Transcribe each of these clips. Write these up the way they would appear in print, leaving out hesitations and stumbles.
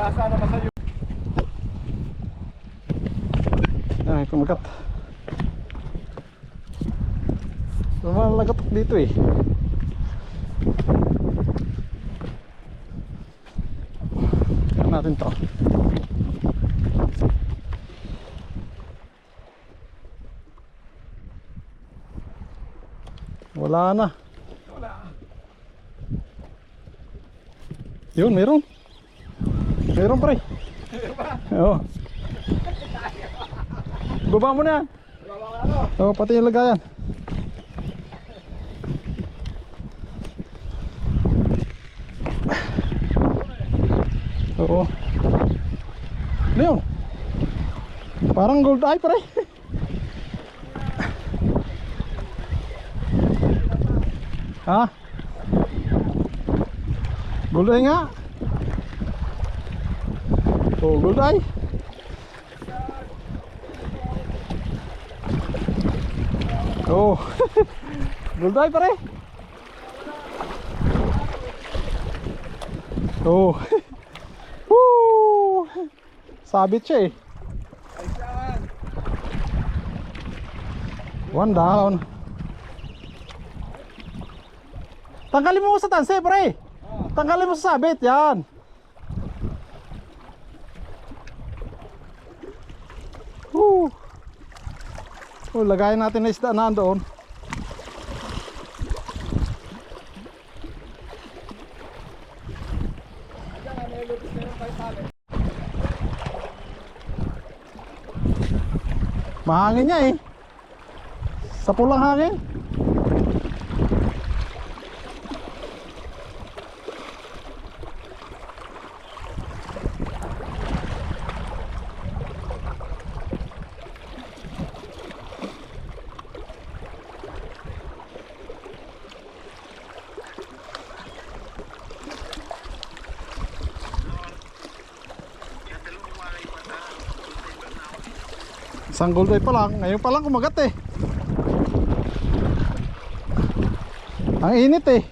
Asa naman sa'yo. Ay, kumagat. Lumalagatok dito eh. Tignan natin to. Wala na. Wala. Yun, meron. Meron pre. Oo. Baba mo na. Oo, pati yung lagayan. Oo. Ano yun? Parang gold eye pre. Ha? Gold eye nga. Oh, gold eye. Oh. Gold eye pare. Oh. Woo! Sabit siya eh. One down. Tanggalin mo sa tanse pre. Tanggalin mo sa sabit. Yan. Woo! Oh, lagayan natin na isda na doon. Mahangin niya eh. Sa pulang hangin. Isang gold eye pa lang, ngayon pa lang kumagat eh. Ang init eh.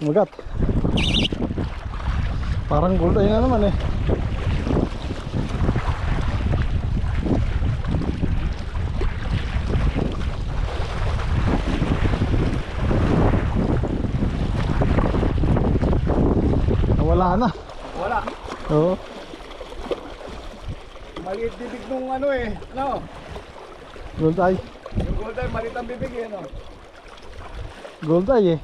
Kumagat. Parang gold eye na naman eh. Wala na. Wala. Oo. Maliit bibig nung ano eh. Ano? Gold eye. Yung gold eye, maliit ang bibig eh. No? Gold eye eh.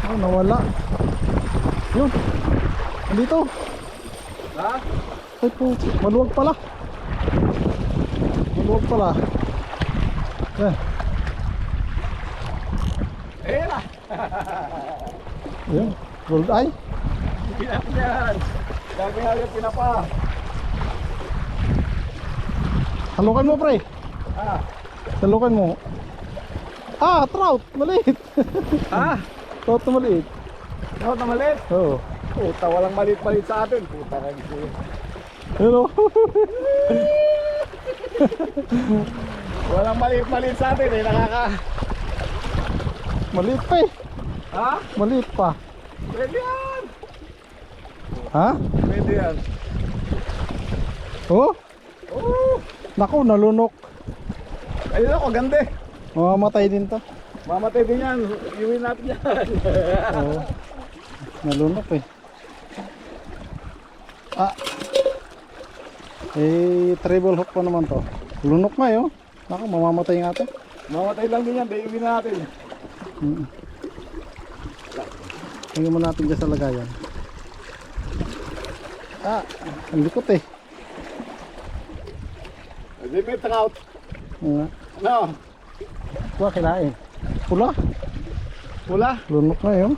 Oh, nawala. Yun. Andito. Ha? Ay po, maluwag pala. Maluwag pala. Yan. Eh na. Yan. Gold eye. Pinap yan. Gagawin pinapa. Halukan mo pre. Ah. Halukan mo. Ah, trout. Maliit. Ha? Trout na maliit. Ano na maliit? Oo. Puta, walang maliit-maliit sa atin. Puta ka gusto. Hello. Walang maliit-maliit sa atin eh. Nakaka... Maliit pa eh. Ha? Maliit pa. Pwede yan. Ha? Pwede yan. Oh? Oo. Naku, nalunok. Ayun ako, ganda eh. Mamamatay din to. Mamatay din yan. Iuwin natin yan. Oo. Nalunok eh. Ah. Eh, treble hook pa naman to. Lunok nga yun. Naku, mamamatay nga to. Mamatay lang din yan. Iuwin natin. Tingnan mo natin dyan sa lagayan. Ah, ang likot eh. Limit trout. Nga. Ano? Kuha, kinain. Pula. Pula. Lunok na yun.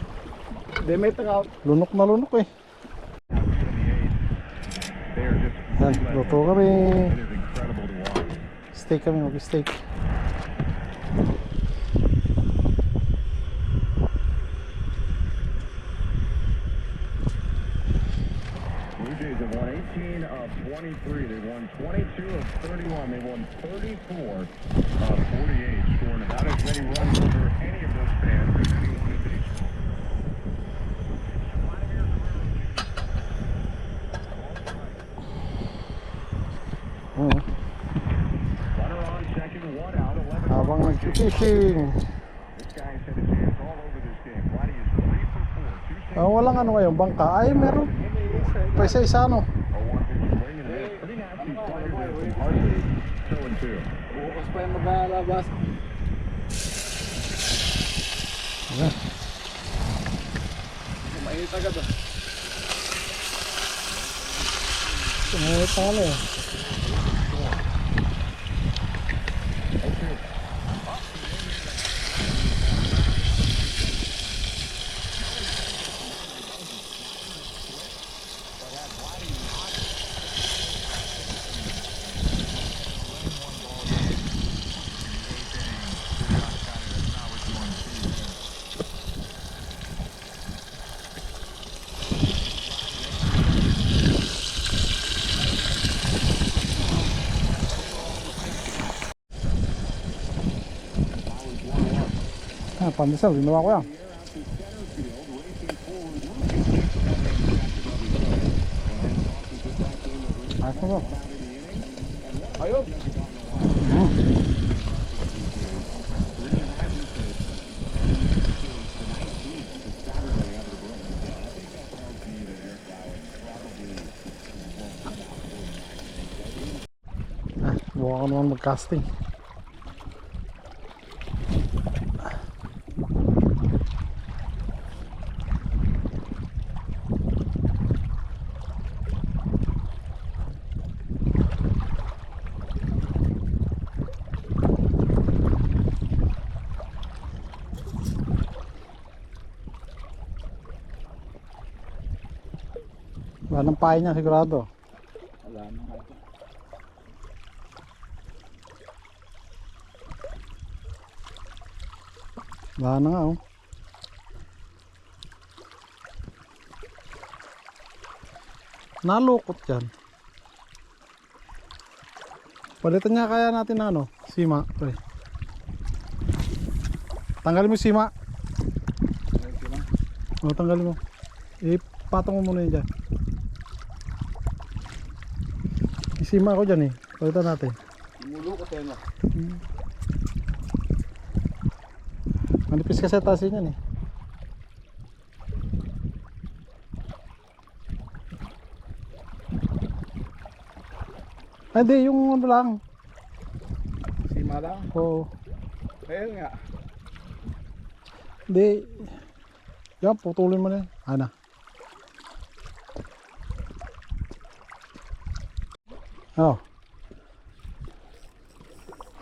Limit trout. Lunok na lunok eh. Yan, luto kami. Mag-steak kami, mag-steak. Blue Jays have won 18 of 23. They won 22 of 31. They won 34 of 48, scoring about as many runs over any of those fans as anyone in baseball. Runner on second, one out, 11. Habang nag-fishing. This guy's had his hands all over this game. Vladdy is 3 for 4. Walang ano ngayon, bangka. Ay, meron. Pa isa-isa, no? Pretty nasty slider there from Hartley. 2-2. Bukas pa yung maglalabas. Ayan. Mainit agad ah. Ay, talo eh. Pandesal, ginawa ko yan. Ayos mo ba? Ayun. Buka ko naman mag-casting. Wala ng pahay niya sigurado. Wala na nga. Wala na nga oh. Nalukot yan. Palitan niya kaya natin na ano, sima. Pre. Tanggalin mo yung sima. O, tanggalin mo. Ipatong mo muna yun dyan. Isima ako dyan eh. Palitan natin. Lumulukot eh no. Manipis kasi tasin yan eh. Ay di, yung ano lang. Sima lang. Oo. Ayun nga. Di. Yan, putulin mo na yan. Ana. Oh.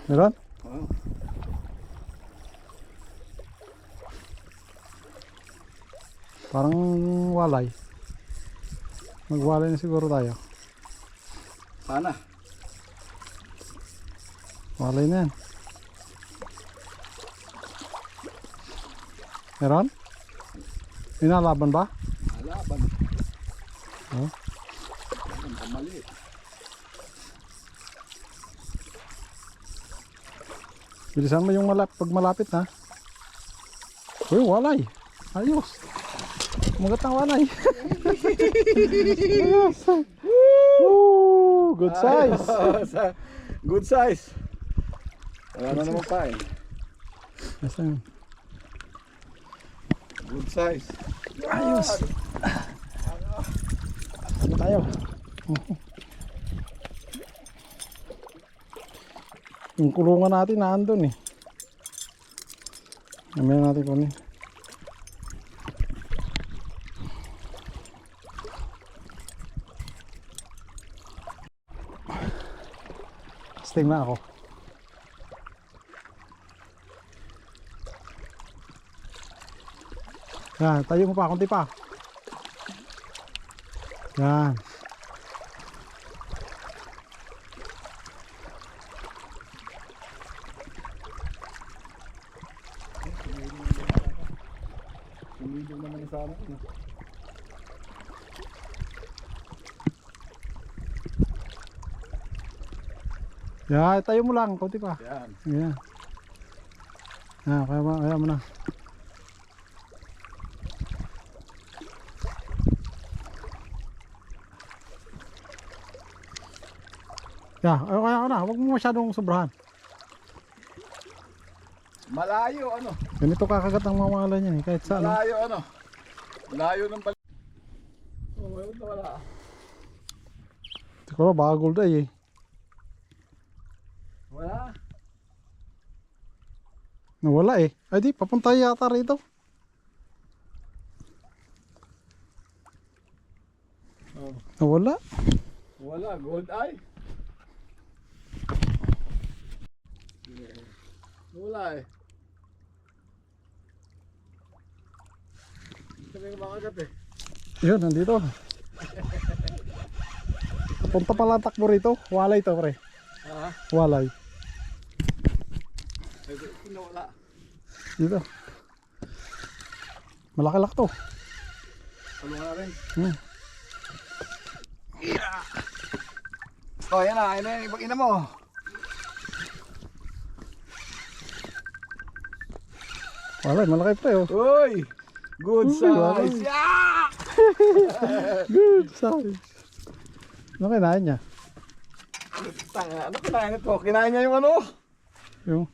Meron? Oo. Parang walay. Magwalay na siguro tayo. Sana. Walay na yan. Meron? Inalaban ba? Alaban. Oh. Ang mali. Bilisan mo yung pag malapit na. Uy, walay. Ayos. Kumagat ng walay. Woo, good size. Good size. Wala na naman pa eh. Asan? Good size. Ayos. Ano tayo? Yung kulungan natin naandun eh. Mamaya natin kunin. Sting na ako. Yan, tayo mo pa, konti pa. Yan. video naman sana. Yeah, tayo mo lang, konti pa. Yan. Yan. Ah, kaya mo na. Yeah, kaya ko na. Huwag mo masyadong sobrahan. Malayo ano? Ganito kakagat ang mamala niya eh, kahit saan. Malayo ano? Layo ng balik. Oh, mayroon na wala. Siguro baka gold ay eh. Wala. Nawala eh. Ay di, papunta yata rito. Oh. Nawala. Wala, gold eye. Wala eh. Sabi nga makagat eh. Yun, nandito. Punta pala ang takbo rito. Walay to pre. Ha? Walay. Ito wala. Dito. Malaki-laki to. Tulungan na rin. Oh, yan na. Yan na yung ibang ina mo. Walay, malaki pre oh. Uy! Good Uy, wala. size! Yeah! Good size. Ano kinain niya? Tanga, ano kinain ito? Kinain niya yung ano? Yung,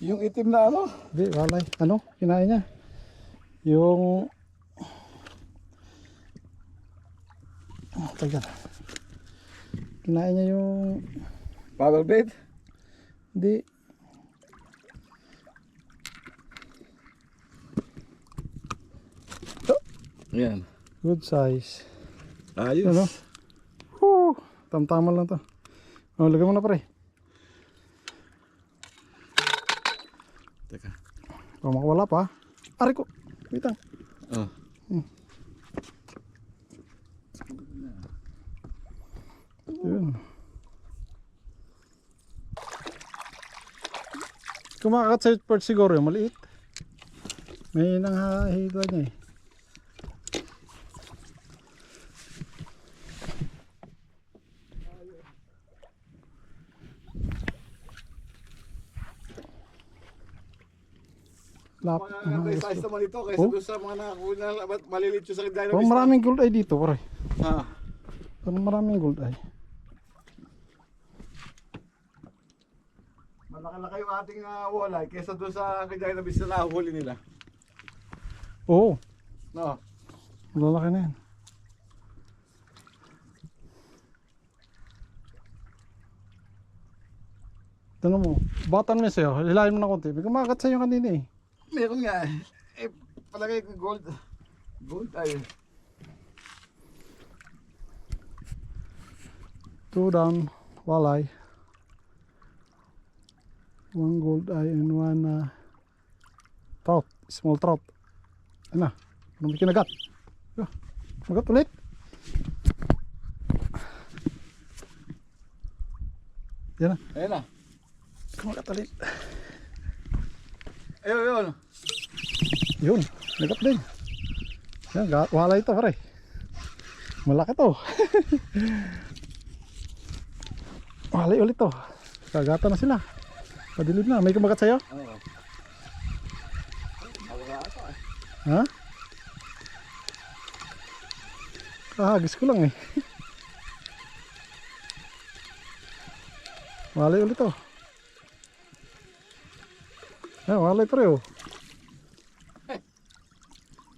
Yung itim na ano? di, walay. Ano? Kinain niya? Yung... Oh, tagal. Kinain niya yung... Power bait? Hindi. Yan. Good size. Ayos. Ano? Tamtama lang to. Oh, lagay mo na pre. Teka. Oh, makawala pa. Ari ko. Wait lang. Oh. Yun. Kumakakat sa part siguro yung maliit. May nanghahigwa niya eh. Mga size naman ito kaysa Oh? doon sa mga nakakuha na malilit yung sa kagaya Parang maraming gold eye dito pare. Ah. Parang maraming gold eye. Malaki-laki yung ating walleye kaysa doon sa kagaya na bis na nahuli nila. Oo. No. Malalaki na yan. Tanong mo, batan mo sa'yo, hilahin mo na konti. May kumakagat sa'yo kanina eh. Meron nga eh. Eh, palagay ko gold. Gold ay. 2 down, walay. 1 gold eye and 1 trout, small trout. Ano? Ano may kinagat? Magat ulit. Yan na. Ayun na. Kumagat ulit. Ayun, ayun. Yun, nagat din. Yan, walay ito pare. Malaki to. Walay ulit to. Kagata na sila. Padilim na. May kumagat sa'yo? Oo. Nawala ata eh. Ha? Kahagis ko lang eh. Walay ulit to. Walay pre oh.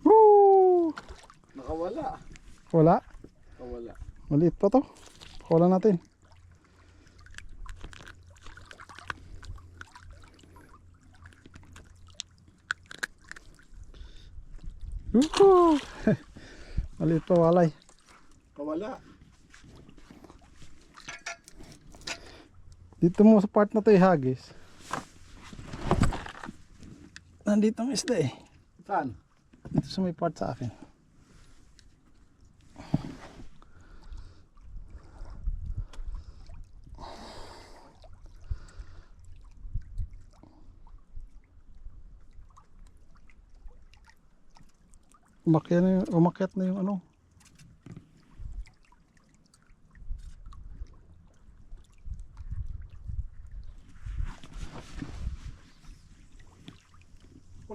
Woo! Nakawala. Wala. Nakawala. Maliit pa to. Wala natin. Woo! Maliit pa walay. Nakawala. Dito mo sa part na to ihagis. Nandito ang isda eh. Saan? Dito sa may part sa akin. umakyat na yung ano.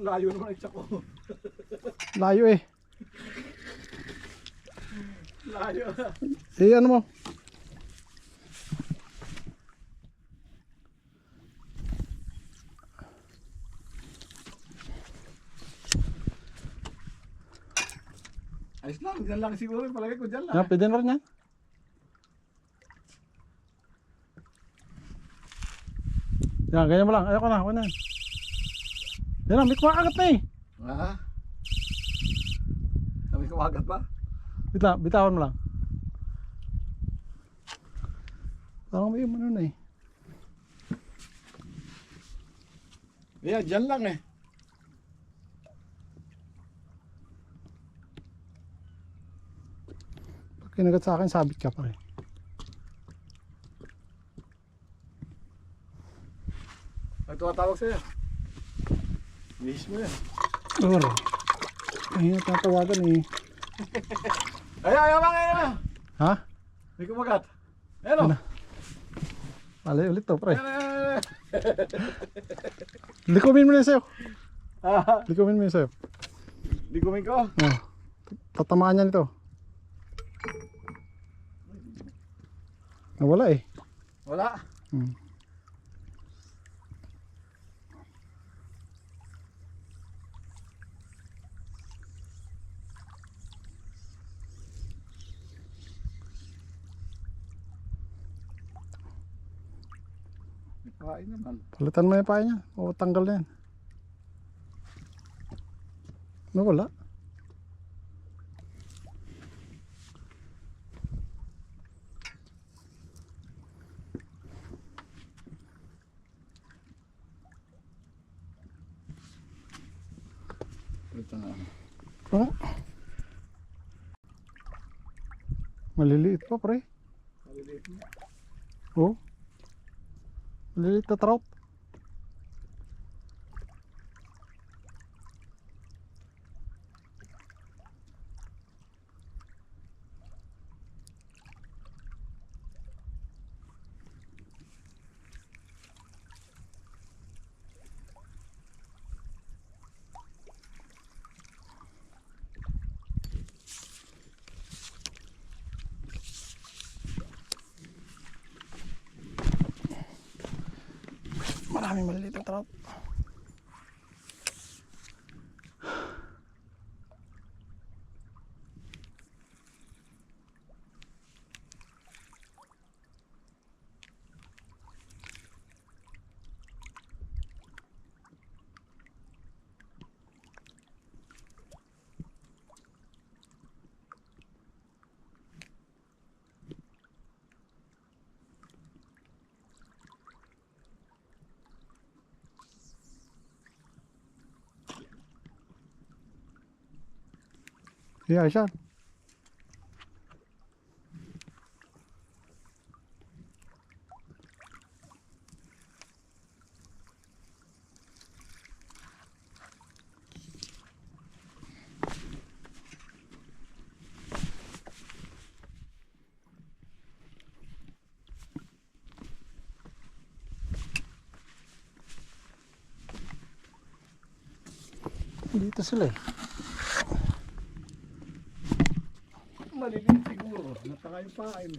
Layo naman ang tsako. Layo eh. Layo. Ano mo? Ayos lang, dyan lang siguro. Palagay ko dyan lang. Yan, pwede na rin yan. Yan, ganyan mo lang. Ayoko na, wala na. Yan na, may kumakagat na eh. Ha? Kami kumagat pa? Wait lang, bitawan mo lang. Parang may ano na eh. Yeah, dyan lang eh. Pag kinagat sa akin, sabit ka pa rin. Ang tumatawag sa'yo. Miss mo yan. Oro. Ay, tatawagan eh. Ayaw, ayaw. Ha? May kumagat. Ayan o. Palay ulit to, pre. Ayan. Likumin mo na sa'yo. Likumin mo na sa'yo. Di kumin ko. Oh. Tatamaan niya nito. Nawala eh. Wala. Kain naman. Palitan mo yung paa niya. O tanggal na yan. Nawala. Ito na. Oh. Maliliit pa, pre. Maliliit mo. Oh. Maliliit na trout. Maraming maliliit na trout. Yeah, siya. Dito sila eh. Maliliit siguro. Nataka yung pain.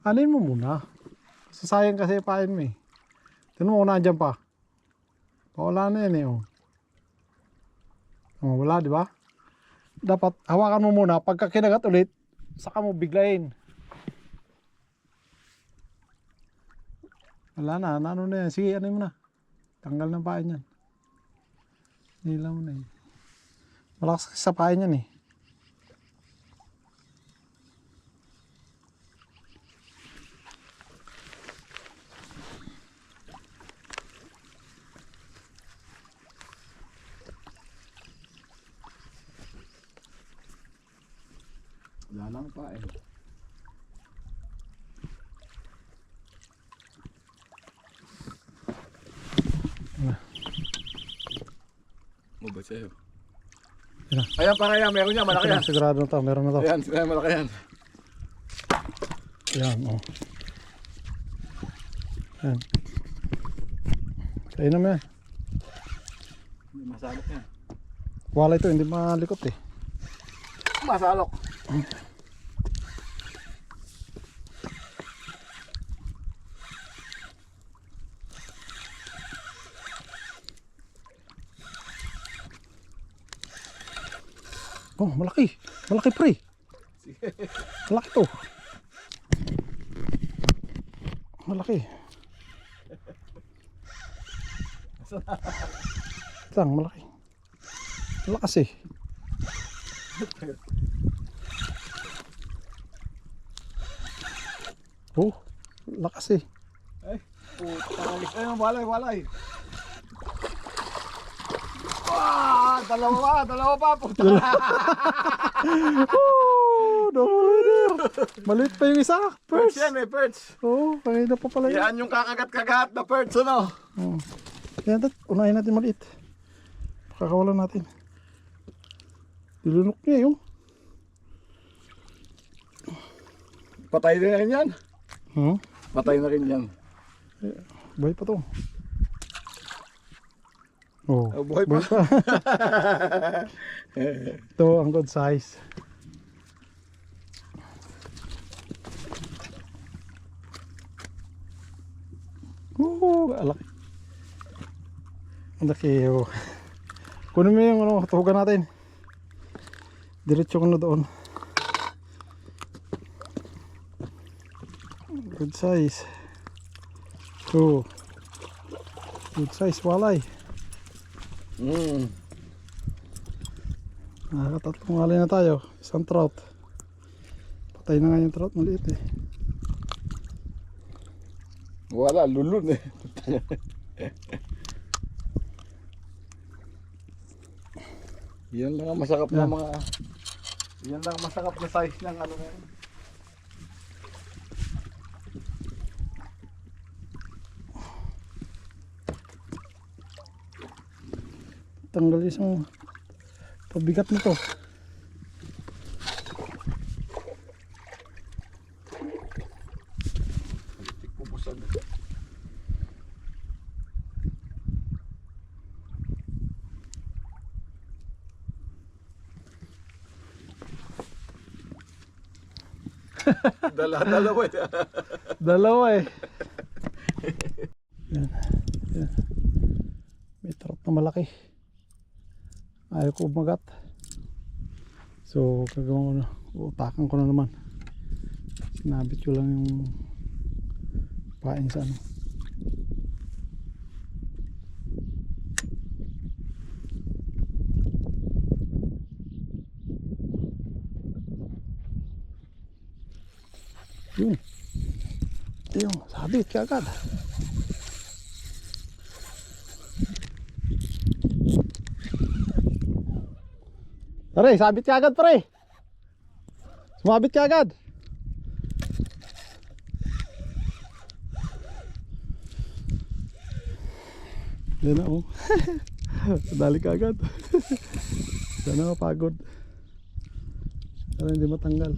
Anin mo muna. Sayang kasi pain mo eh. Tignan mo kung nandiyan pa. Wala na yan eh. Oh. Oh, wala, di ba? Dapat hawakan mo muna. Pagka kinagat ulit, saka mo biglayin. Wala na. Ano na yan? Sige, ano mo na. Tanggal ng pain yan. Nila mo na eh. Malakas kasi sa pain yan eh. Wala lang pa eh. Mabot sa'yo. Yan na. Ayan pa kaya, meron yan, malaki yan. Sigurado na to, meron na to. Ayan, malaki yan. Yan, oh. Yan. Kainan mo yan. Hindi masalok yan. Wala ito, hindi malikot eh. Masalok. Oh, malaki. Malaki pre. Malaki to. Malaki. Lang, malaki. Malakas eh. Oh, lakas eh. Ay, puta. Ayun, walay. Dalawa pa, puta. Oh, double leader. Maliit pa yung isa. Perch Perch. yan eh, perch. Oh, kanina pa pala yun. Yan yung kakagat-kagat na perch, ano? Oh. Yan, unahin natin maliit. Pakakawalan natin. Dilunok niya yung. Patay na rin yan. Hmm? Patay na rin yan. Buhay pa to. Oh, Oh, buhay pa. Ito ang good size. Alaki. Ang laki. Oh. Kunin mo yung ano, tuhugan natin. Diretso ko na doon. Good size. Oh. Good size walay. Nakakatatlong walay na tayo. Isang trout. Patay na nga yung trout, maliit eh. Wala, lulun eh. Yan lang ang masakap na mga... Yan lang ang masakap na size ng ano na yun. Tanggal isang pabigat nito. Pupusan. Dalawa eh. Dalawa eh. Yan. Yan. May trout na malaki. Ayaw ko umagat. So gagawin ko na. Utakan ko na naman. Sinabit ko lang yung pain sa ano. Yun. Yung sabit kagad. Pare, sabit ka agad pare. Sumabit ka agad. Yan na oh. Dali ka agad. Yan na mapagod. Para hindi matanggal.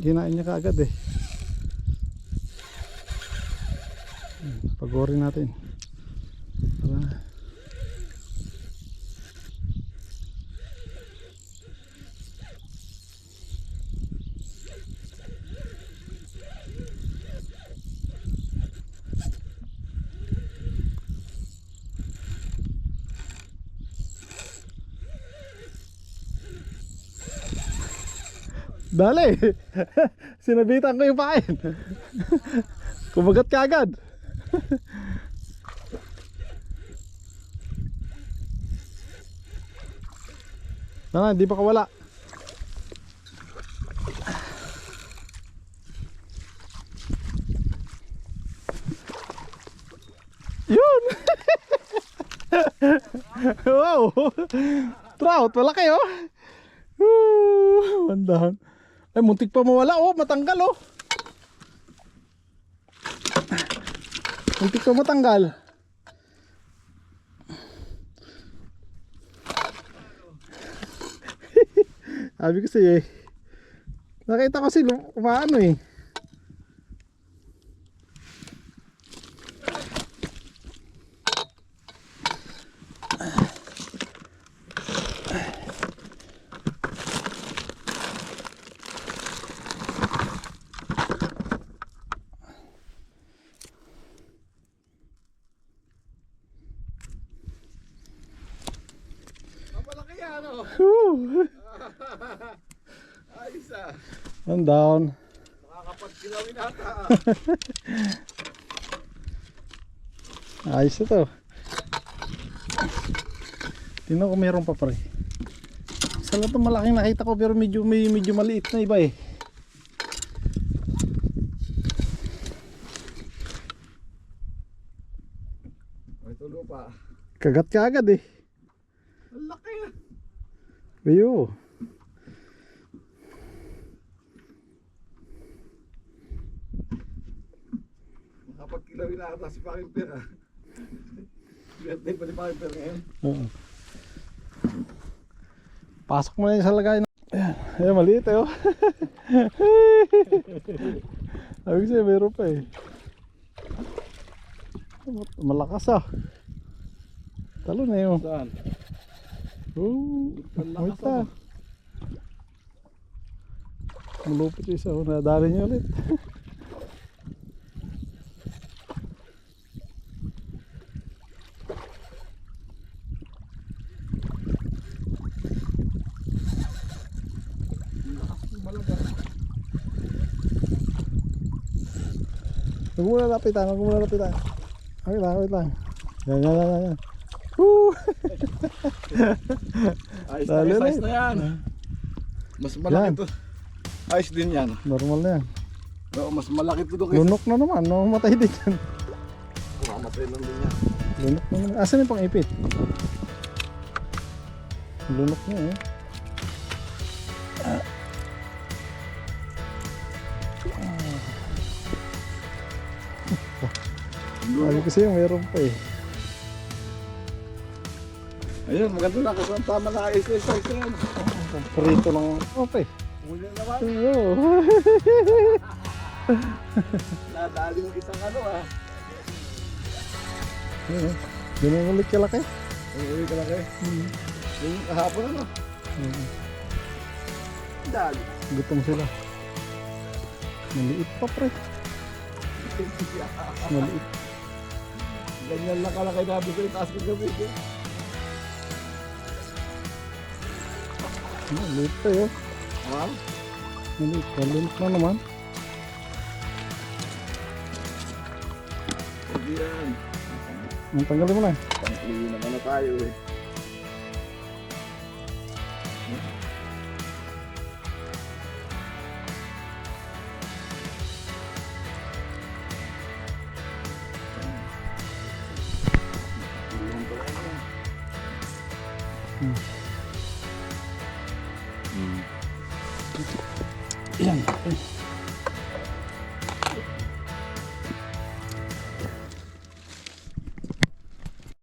Kinain niya kaagad eh. Pagorin natin para dali. Sinabitan ko yung pain. Kumagat ka agad. Sana hindi pa kawala. Wow! Trout, malaki oh. Woo! Mandahan. Ay, muntik pa mawala oh, matanggal oh. Muntik pa matanggal. Sabi ko sa'yo eh. Nakita ko sila umaano eh. Malaki yan oh. Woo! Ayos ah. I'm down. Nakakapagkilawin ata. Ayos ito. Tingnan ko meron pa pre. Isa lang itong malaking nakita ko pero medyo maliit na iba eh. May tulo pa. Kagat ka agad eh. Ang laki ah. Ayo. Nakapagkilawin ata si Paring Pera. Birthday pa ni Paring Pera ngayon. Oo. Pasok mo na yun sa lagay na. Ayan, ayan maliit eh oh. Sabi ko sa'yo, meron pa eh. Malakas ah. Talo na yun. Saan? Ang lakas Wait lang. Malupit yung isa. Nadali niya ulit. Huwag mo na lapitan, huwag mo na lapitan. Wait lang, wait lang. Yan. Woo! Ayos Dali na, na ayos na yan. Mas malaki Yan. to. Ayos din yan. Normal na yan. Oo, mas malaki to doon kaysa. Lunok na naman, mamatay din yan. Mamatay lang din yan. Lunok na naman. Asan yung pang-ipit? Lunok na eh. Sabi ko sa'yo, mayroon pa eh. Ayun, maganda lang kasi ang tama na ayos na yan. Prito lang. Okay. Huli naman. Oo. Nadali mo isang ano ah. Ayun, ganun ulit kalaki. Uwi ka lang eh. Yung kahapon ano. Dali. Gutom sila. Maliit pa pre. Maliit. Ganyan lang kalaki nabi ko yung taas ko gabi. Maliit pa yun. Ha? Maliit pa. Lunok na naman. Hindi yan. Ang tanggalin mo na. Pang-uwi naman na tayo eh. Yan.